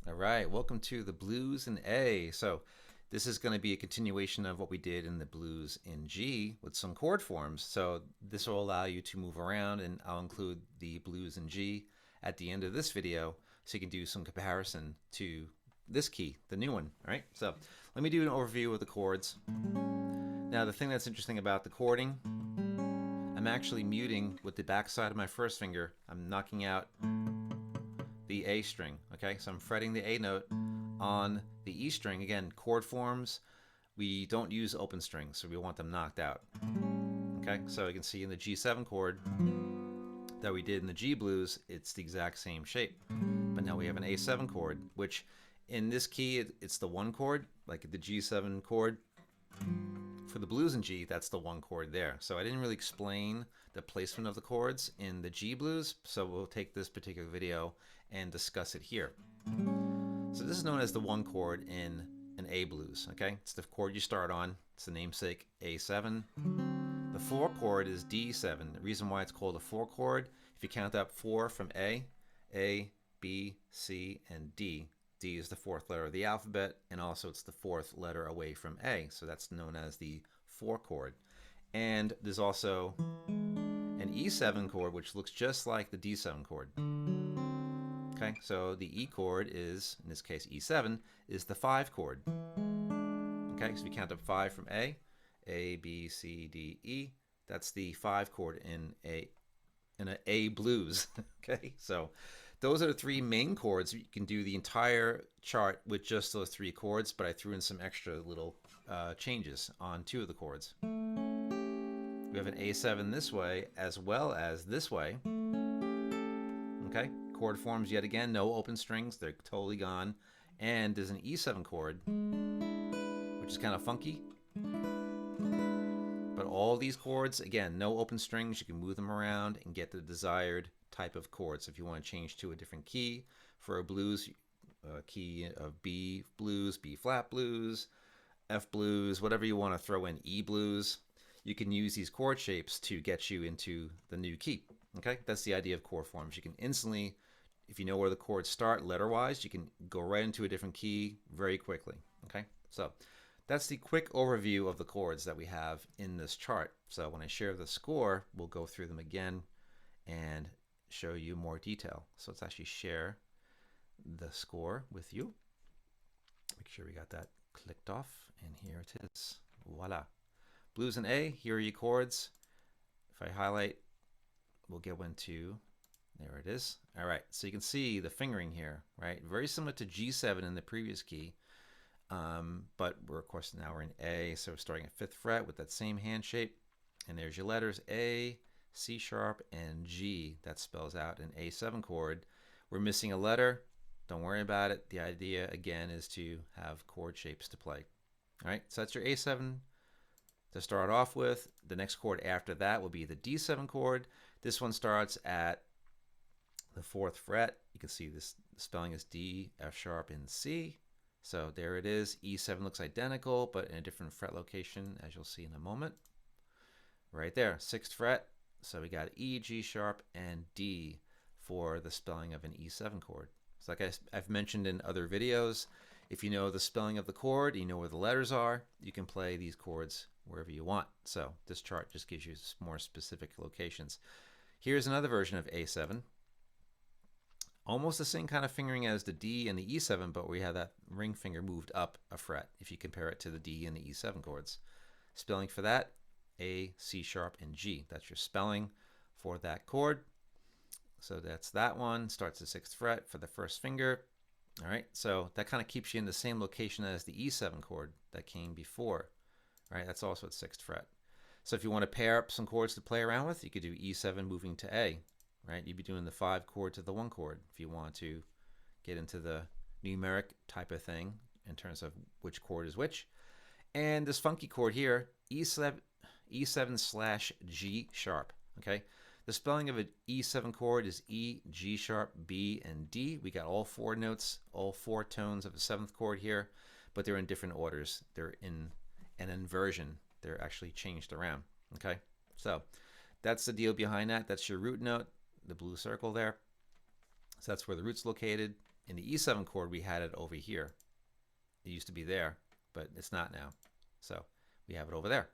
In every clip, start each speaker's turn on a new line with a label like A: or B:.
A: All right, welcome to the blues in A. So this is going to be a continuation of what we did in the blues in G with some chord forms. So this will allow you to move around, and I'll include the blues in G at the end of this video so you can do some comparison to this key, the new one. All right, so let me do an overview of the chords. Now the thing that's interesting about the chording, I'm actually muting with the back side of my first finger. I'm knocking out the A string, okay? So I'm fretting the A note on the E string. Again, chord forms, we don't use open strings, so we want them knocked out, okay? So you can see in the G7 chord that we did in the G blues, it's the exact same shape. But now we have an A7 chord, which in this key, it's the one chord, like the G7 chord. For the blues in G, that's the one chord there. So I didn't really explain the placement of the chords in the G blues, so we'll take this particular video and discuss it here. So this is known as the one chord in an A blues, okay? It's the chord you start on. It's the namesake A7. The 4 chord is D7. The reason why it's called a 4 chord, if you count up 4 from A, B, C, and D. D is the 4th letter of the alphabet, and also it's the 4th letter away from A, so that's known as the 4 chord. And there's also an E7 chord, which looks just like the D7 chord. Okay, so the E chord is, in this case E7, is the 5 chord. Okay, so if you count up 5 from A, B, C, D, E, that's the 5 chord in an A blues. Okay, so those are the 3 main chords. You can do the entire chart with just those 3 chords, but I threw in some extra little changes on 2 of the chords. We have an A7 this way as well as this way. Okay, chord forms yet again, no open strings, they're totally gone. And there's an E7 chord, which is kind of funky. But all these chords, again, no open strings, you can move them around and get the desired type of chords. If you want to change to a different key for a blues, key of B blues, B flat blues, F blues, whatever you want to throw in, E blues, you can use these chord shapes to get you into the new key. Okay, that's the idea of chord forms. You can instantly, if you know where the chords start letter-wise, you can go right into a different key very quickly. Okay, so that's the quick overview of the chords that we have in this chart. So when I share the score, we'll go through them again and show you more detail. So let's actually share the score with you. Make sure we got that clicked off, and here it is. Voila. Blues in A, here are your chords. If I highlight, we'll go into, there it is. All right, so you can see the fingering here, right? Very similar to G7 in the previous key, but we're, of course, now we're in A, so we're starting at 5th fret with that same hand shape. And there's your letters A, C sharp, and G. That spells out an A7 chord. We're missing a letter. Don't worry about it. The idea, again, is to have chord shapes to play. All right, so that's your A7 to start off with. The next chord after that will be the D7 chord. This one starts at the 4th fret. You can see this spelling is D, F sharp, and C. So there it is. E7 looks identical, but in a different fret location, as you'll see in a moment. Right there, 6th fret. So we got E, G sharp, and D for the spelling of an E7 chord. So like I've mentioned in other videos, if you know the spelling of the chord, you know where the letters are, you can play these chords wherever you want. So this chart just gives you more specific locations. Here's another version of A7. Almost the same kind of fingering as the D and the E7, but we have that ring finger moved up a fret if you compare it to the D and the E7 chords. Spelling for that, A, C sharp, and G. That's your spelling for that chord. So that's that one. Starts at 6th fret for the first finger. All right, so that kind of keeps you in the same location as the E7 chord that came before. All right, that's also at 6th fret. So if you want to pair up some chords to play around with, you could do E7 moving to A. Right, you'd be doing the 5 chord to the 1 chord if you want to get into the numeric type of thing in terms of which chord is which. And this funky chord here, E7 slash G sharp. Okay, the spelling of an E7 chord is E, G sharp, B, and D. We got all 4 notes, all 4 tones of a 7th chord here, but they're in different orders. They're in an inversion. They're actually changed around. Okay, so that's the deal behind that. That's your root note, the blue circle there. So that's where the root's located in the E7 chord, we had it over here. It used to be there, but it's not now. So we have it over there.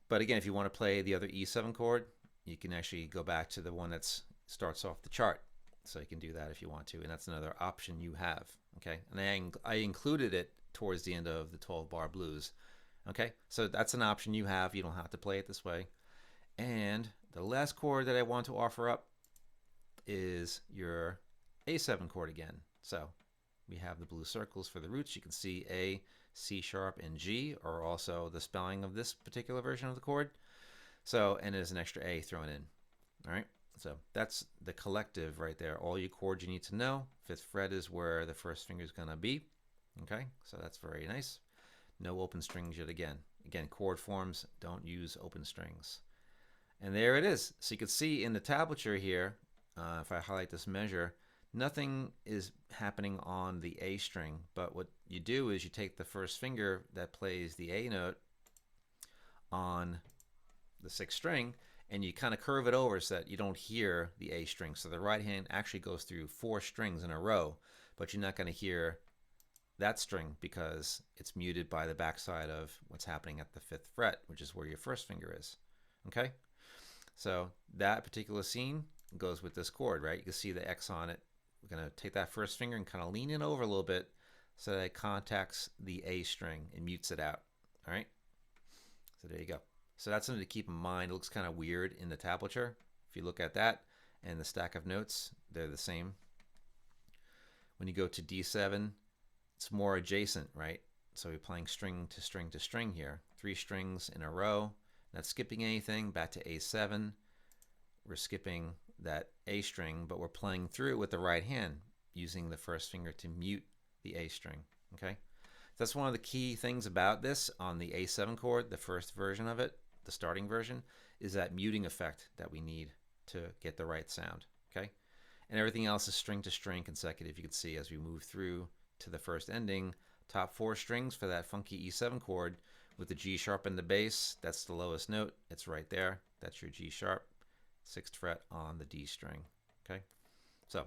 A: But again, if you want to play the other E7 chord, you can actually go back to the one that starts off the chart. So you can do that if you want to, and that's another option you have. Okay, and I included it towards the end of the 12-bar blues. Okay, so that's an option you have. You don't have to play it this way. And the last chord that I want to offer up is your A7 chord again. So we have the blue circles for the roots. You can see A, C sharp, and G are also the spelling of this particular version of the chord. So, and there's an extra A thrown in. All right, so that's the collective right there. All your chords you need to know. 5th fret is where the first finger is going to be. Okay, so that's very nice. No open strings yet again. Again, chord forms don't use open strings. And there it is. So you can see in the tablature here, if I highlight this measure, nothing is happening on the A string. But what you do is you take the first finger that plays the A note on the 6th string, and you kind of curve it over so that you don't hear the A string. So the right hand actually goes through 4 strings in a row, but you're not going to hear that string because it's muted by the backside of what's happening at the 5th fret, which is where your first finger is. Okay, so that particular scene goes with this chord, right? You can see the X on it. We're going to take that first finger and kind of lean it over a little bit so that it contacts the A string and mutes it out. All right, so there you go. So that's something to keep in mind. It looks kind of weird in the tablature. If you look at that and the stack of notes, they're the same. When you go to D7, it's more adjacent, right? So we're playing string to string to string here. 3 strings in a row. Not skipping anything. Back to A7. We're skipping that A string, but we're playing through with the right hand, using the first finger to mute the A string. Okay? That's one of the key things about this on the A7 chord, the first version of it, the starting version, is that muting effect that we need to get the right sound. Okay? And everything else is string to string consecutive. You can see as we move through to the first ending, top 4 strings for that funky E7 chord with the G sharp in the bass. That's the lowest note. It's right there. That's your G sharp, 6th fret on the D string. Okay, so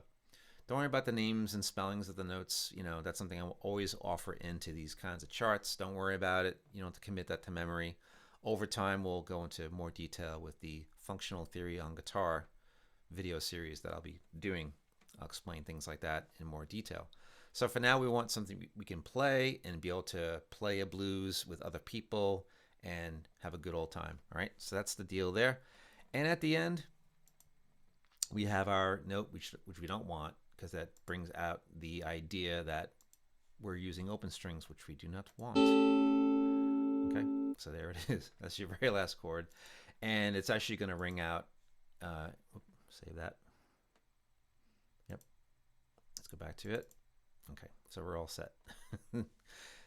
A: don't worry about the names and spellings of the notes. You know, that's something I will always offer into these kinds of charts. Don't worry about it. You don't have to commit that to memory. Over time, we'll go into more detail with the functional theory on guitar video series that I'll be doing. I'll explain things like that in more detail. So for now, we want something we can play and be able to play a blues with other people and have a good old time. All right, so that's the deal there. And at the end, we have our note, which we don't want, because that brings out the idea that we're using open strings, which we do not want. Okay, so there it is. That's your very last chord. And it's actually going to ring out. Save that. Yep. Let's go back to it. Okay, so we're all set.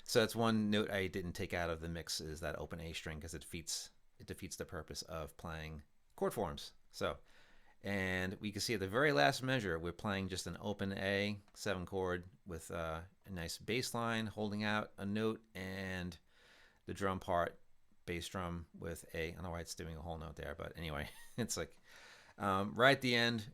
A: So that's one note I didn't take out of the mix, is that open A string, because it defeats the purpose of playing chord forms. So, and we can see at the very last measure, we're playing just an open A7 chord with a nice bass line holding out a note, and the drum part, bass drum with I don't know why it's doing a whole note there, but anyway, it's like right at the end,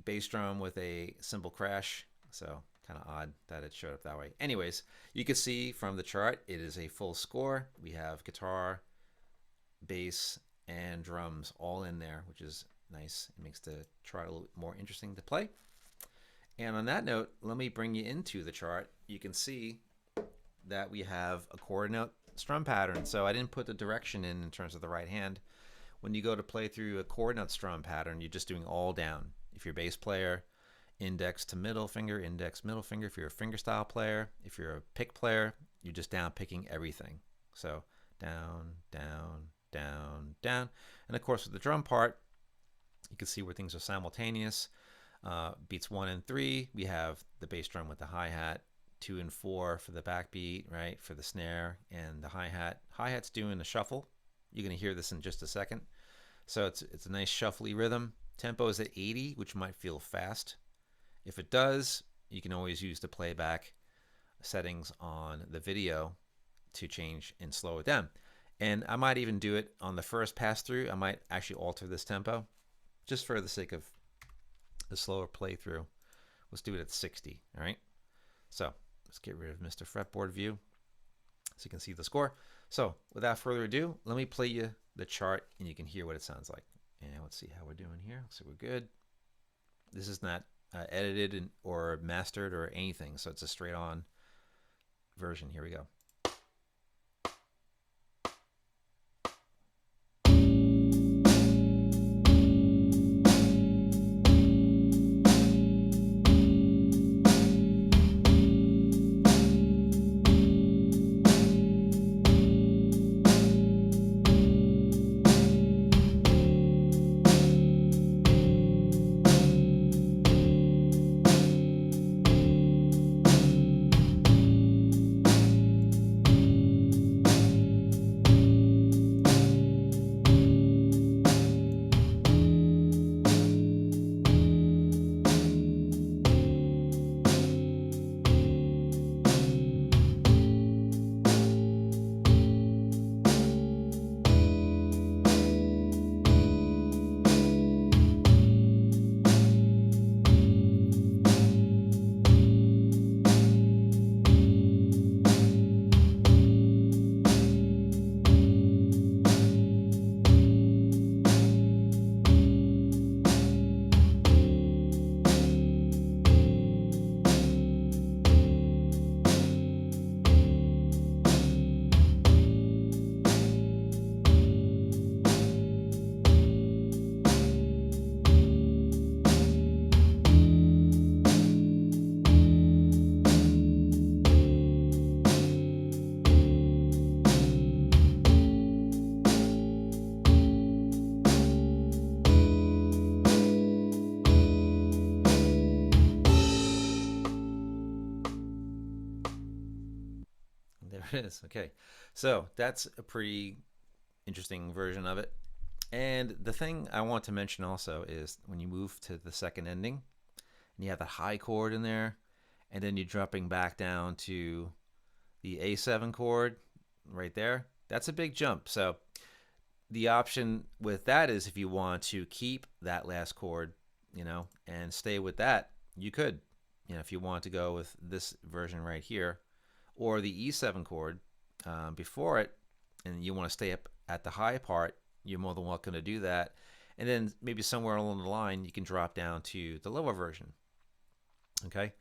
A: bass drum with a cymbal crash. So kind of odd that it showed up that way. Anyways, you can see from the chart, it is a full score. We have guitar, bass, and drums all in there, which is nice. It makes the chart a little more interesting to play. And on that note, let me bring you into the chart. You can see that we have a chord note strum pattern. So I didn't put the direction in terms of the right hand. When you go to play through a chord note strum pattern, you're just doing all down. If you're a bass player, index to middle finger, index, middle finger. If you're a fingerstyle player, if you're a pick player, you're just down picking everything. So down, down, down, down. And of course with the drum part, you can see where things are simultaneous. Beats 1 and 3, we have the bass drum with the hi-hat, 2 and 4 for the backbeat, right, for the snare and the hi-hat. Hi-hat's doing the shuffle. You're going to hear this in just a second. So it's a nice shuffly rhythm. Tempo is at 80, which might feel fast. If it does, you can always use the playback settings on the video to change and slow it down. And I might even do it on the first pass through. I might actually alter this tempo just for the sake of the slower playthrough Let's do it at 60. All right. So let's get rid of Mr. Fretboard view so you can see the score. So without further ado, let me play you the chart and you can hear what it sounds like. And let's see how we're doing here. So we're good. This is not edited or mastered or anything, so it's a straight on version. Here we go. There it is. Okay, so that's a pretty interesting version of it. And the thing I want to mention also is when you move to the second ending and you have the high chord in there, and then you're dropping back down to the A7 chord right there, that's a big jump. So the option with that is if you want to keep that last chord, and stay with that, you could. If you want to go with this version right here, or the E7 chord before it, and you want to stay up at the high part, you're more than welcome to do that. And then maybe somewhere along the line, you can drop down to the lower version. Okay?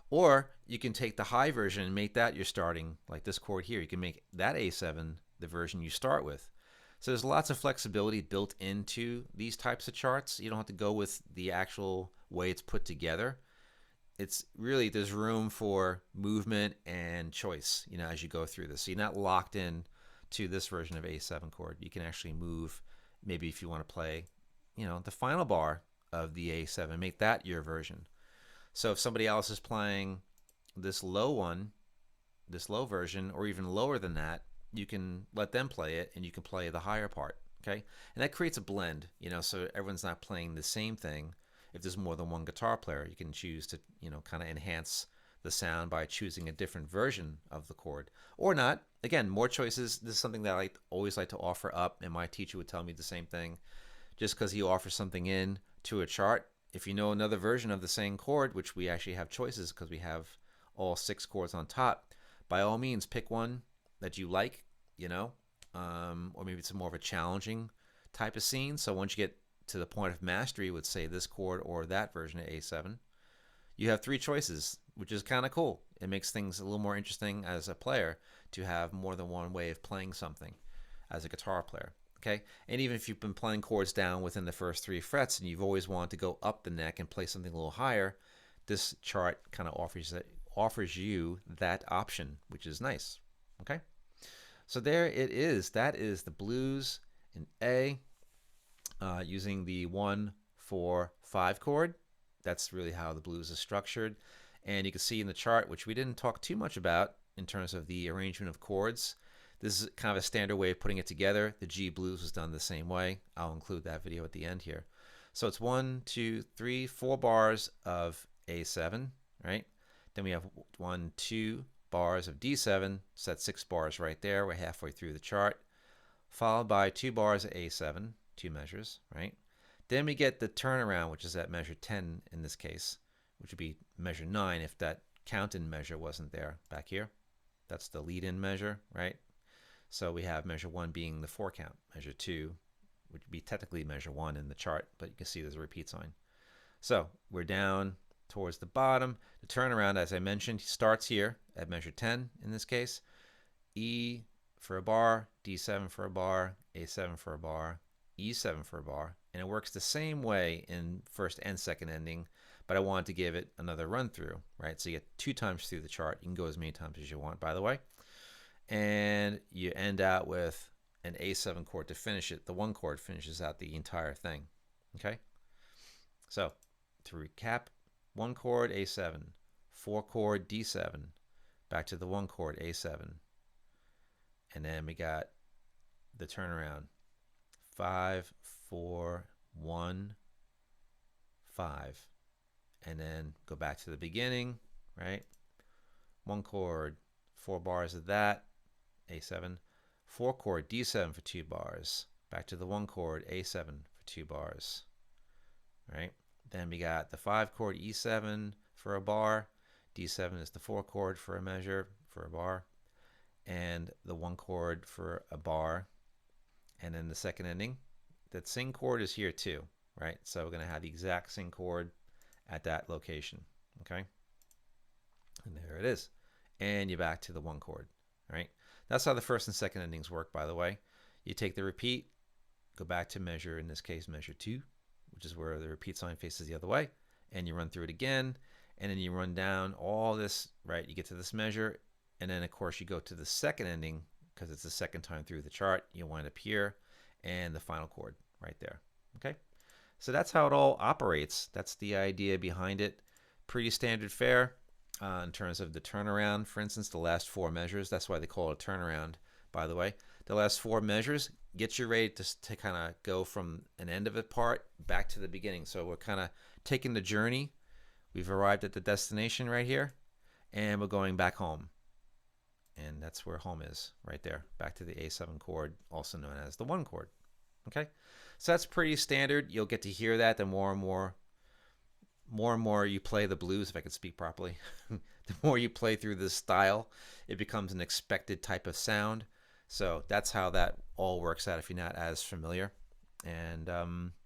A: Or you can take the high version and make that your starting, like this chord here. You can make that A7 the version you start with. So there's lots of flexibility built into these types of charts. You don't have to go with the actual way it's put together. It's really, there's room for movement and choice, as you go through this. So you're not locked in to this version of A7 chord. You can actually move, maybe if you want to play, the final bar of the A7, make that your version. So if somebody else is playing this low one, this low version, or even lower than that, you can let them play it and you can play the higher part, okay? And that creates a blend, so everyone's not playing the same thing. If there's more than one guitar player, you can choose to, kind of enhance the sound by choosing a different version of the chord or not. Again, more choices. This is something that I always like to offer up, and my teacher would tell me the same thing. Just because he offers something in to a chart, if you know another version of the same chord, which we actually have choices because we have all 6 chords on top, by all means, pick one that you like, or maybe it's more of a challenging type of scene. So once you get to the point of mastery with, say, this chord or that version of A7, you have 3 choices, which is kind of cool. It makes things a little more interesting as a player to have more than one way of playing something as a guitar player. Okay, and even if you've been playing chords down within the first 3 frets and you've always wanted to go up the neck and play something a little higher, this chart kind of offers you that option, which is nice. Okay, so there it is. That is the blues in A, using the 1-4-5 chord. That's really how the blues is structured. And you can see in the chart, which we didn't talk too much about in terms of the arrangement of chords, this is kind of a standard way of putting it together. The G blues was done the same way. I'll include that video at the end here. So it's 1, 2, 3, 4 bars of A7, right? Then we have 1, 2 bars of D7. So that's 6 bars right there. We're halfway through the chart. Followed by 2 bars of A7, 2 measures, right? Then we get the turnaround, which is at measure 10 in this case, which would be measure 9 if that count-in measure wasn't there back here. That's the lead-in measure, right? So we have measure 1 being the 4 count. Measure 2 would be technically measure 1 in the chart, but you can see there's a repeat sign. So we're down towards the bottom. The turnaround, as I mentioned, starts here at measure 10 in this case. E for a bar, D7 for a bar, A7 for a bar, E7 for a bar, and it works the same way in first and second ending, but I wanted to give it another run through, right? So you get 2 times through the chart. You can go as many times as you want, by the way. And you end out with an A7 chord to finish it. The 1 chord finishes out the entire thing, okay? So to recap, 1 chord, A7, 4 chord, D7, back to the 1 chord, A7, and then we got the turnaround, 5, 4, 1, 5, and then go back to the beginning, right? 1 chord, 4 bars of that, A7, 4 chord, D7 for 2 bars, back to the 1 chord, A7 for 2 bars, right? Then we got the 5 chord, E7 for a bar, D7 is the 4 chord for a measure, for a bar, and the 1 chord for a bar, and then the second ending. That same chord is here too, right? So we're going to have the exact same chord at that location, okay? And there it is. And you're back to the 1 chord, right? That's how the first and second endings work, by the way. You take the repeat, go back to measure, in this case, measure 2, which is where the repeat sign faces the other way, and you run through it again, and then you run down all this, right? You get to this measure, and then, of course, you go to the second ending, because it's the second time through the chart. You wind up here, and the final chord right there, okay? So that's how it all operates. That's the idea behind it. Pretty standard fare in terms of the turnaround. For instance, the last 4 measures, that's why they call it a turnaround, by the way. The last 4 measures get you ready to kind of go from an end of a part back to the beginning. So we're kind of taking the journey. We've arrived at the destination right here, and we're going back home. And that's where home is, right there, back to the A7 chord, also known as the 1 chord. Okay, so that's pretty standard. You'll get to hear that the more and more you play the blues, if I could speak properly. The more you play through this style, it becomes an expected type of sound. So that's how that all works out if you're not as familiar. And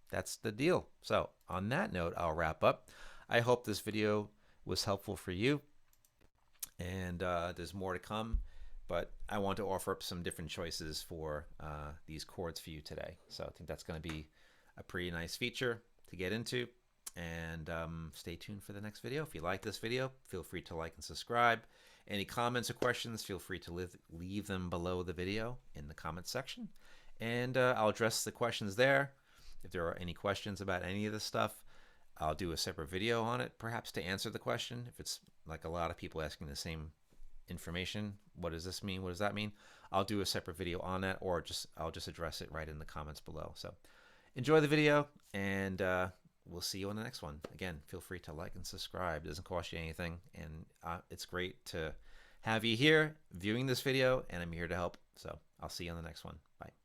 A: that's the deal. So on that note, I'll wrap up. I hope this video was helpful for you. And there's more to come, but I want to offer up some different choices for these chords for you today. So I think that's going to be a pretty nice feature to get into. And stay tuned for the next video. If you like this video, feel free to like and subscribe. Any comments or questions, feel free to leave them below the video in the comments section. And I'll address the questions there. If there are any questions about any of this stuff, I'll do a separate video on it, perhaps to answer the question. If it's like a lot of people asking the same information, what does this mean? What does that mean? I'll do a separate video on that, or I'll just address it right in the comments below. So enjoy the video, and we'll see you on the next one. Again, feel free to like and subscribe. It doesn't cost you anything, and it's great to have you here viewing this video, and I'm here to help. So I'll see you on the next one. Bye.